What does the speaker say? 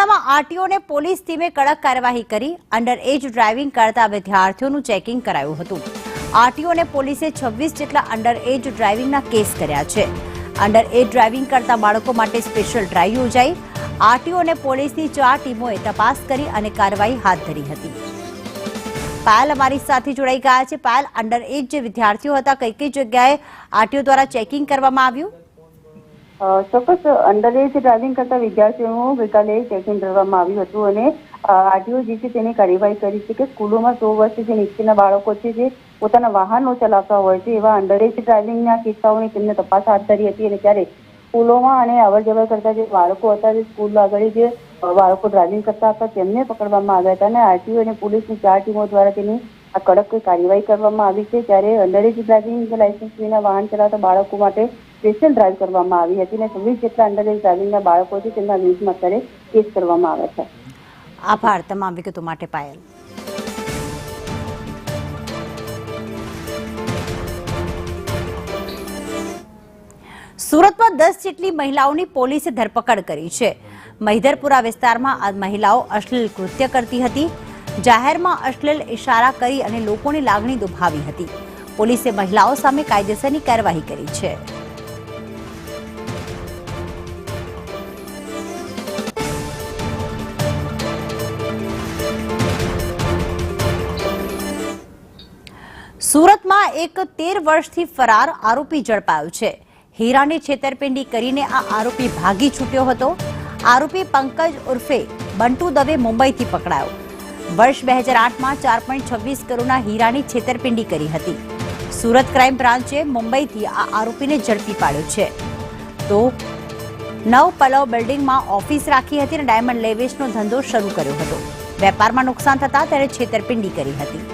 જિલ્લામાં આરટીઓને પોલીસ ટીમે કડક કાર્યવાહી કરી અંડર એજ ડ્રાઇવિંગ કરતા વિદ્યાર્થીઓનું ચેકિંગ કરાયું હતું। આરટીઓને પોલીસે 26 જેટલા અંડર એજ ડ્રાઇવિંગના કેસ કર્યા છે। અંડર એજ ડ્રાઇવિંગ કરતા બાળકો માટે સ્પેશિયલ ડ્રાઇવ યોજાઈ। આરટીઓ અને પોલીસની 4 ટીમોએ તપાસ કરી અને કાર્યવાહી હાથ ધરી હતી। પાયલ અમારી સાથે જોડાઈ ગયા છે। પાયલ, અંડર એજ જે વિદ્યાર્થીઓ હતા કઈ કઈ જગ્યાએ આરટીઓ દ્વારા ચેકિંગ કરવામાં આવ્યું? ચોક્કસ અંડર એજ ડ્રાઇવિંગ કરતા વિદ્યાર્થીઓનું ગઈકાલે ચેકિંગ કરવામાં આવ્યું હતું અને આરટીઓ જે છે તેની કાર્યવાહી કરી છે કે સ્કૂલોમાં 100 વર્ષથી નીચેના બાળકો છે જે પોતાના વાહનો ચલાવતા હોય છે એવા અંડર એજ ડ્રાઇવિંગના કિસ્સાઓની તેમને તપાસ હાથ ધરી હતી અને ત્યારે સ્કૂલોમાં અને અવરજવર કરતા જે બાળકો હતા જે સ્કૂલ આગળ જે બાળકો ડ્રાઇવિંગ કરતા હતા તેમને પકડવામાં આવ્યા હતા અને આરટીઓ અને પોલીસની 4 ટીમો દ્વારા તેની આ કડક કાર્યવાહી કરવામાં આવી છે। ત્યારે અંડર એજ ડ્રાઇવિંગ લાયસન્સ વિના વાહન ચલાવતા બાળકો માટે સ્પેશિયલ ડ્રાઇવ કરવામાં આવી હતી અને 26 જેટલા અંડર એજ ડ્રાઇવિંગના બાળકો છે તેમના વિરુદ્ધમાં અત્યારે કેસ કરવામાં આવ્યા છે। આભાર તમામ વિગતો માટે પાયલ। સુરતમાં 10 જેટલી મહિલાઓની પોલીસે ધરપકડ કરી છે। મહિધરપુરા વિસ્તારમાં આ મહિલાઓ અશ્લીલ કૃત્ય કરતી હતી। જાહેરમાં અશ્લીલ ઇશારા કરી અને લોકોની લાગણી દુભાવી હતી। પોલીસે મહિલાઓ સામે કાયદેસરની કાર્યવાહી કરી છે। સુરતમાં એક 13 વર્ષથી ફરાર આરોપી ઝડપાયો છે। હીરાની છેતરપિંડી કરીને આ આરોપી ભાગી છૂટ્યો હતો। આરોપી પંકજ ઉર્ફે બંટુ દવે મુંબઈથી પકડાયો। વર્ષ 2008માં 4.26 કરોડના હીરાની છેતરપિંડી કરી હતી। સુરત ક્રાઇમ બ્રાન્ચે મુંબઈથી આ આરોપીને ઝડપી પાડ્યો છે। તો નવ પલવ બિલ્ડિંગમાં ઓફિસ રાખી હતી અને ડાયમંડ લેવેચનો ધંધો શરૂ કર્યો હતો। વેપારમાં નુકસાન થતા તેણે છેતરપિંડી કરી હતી।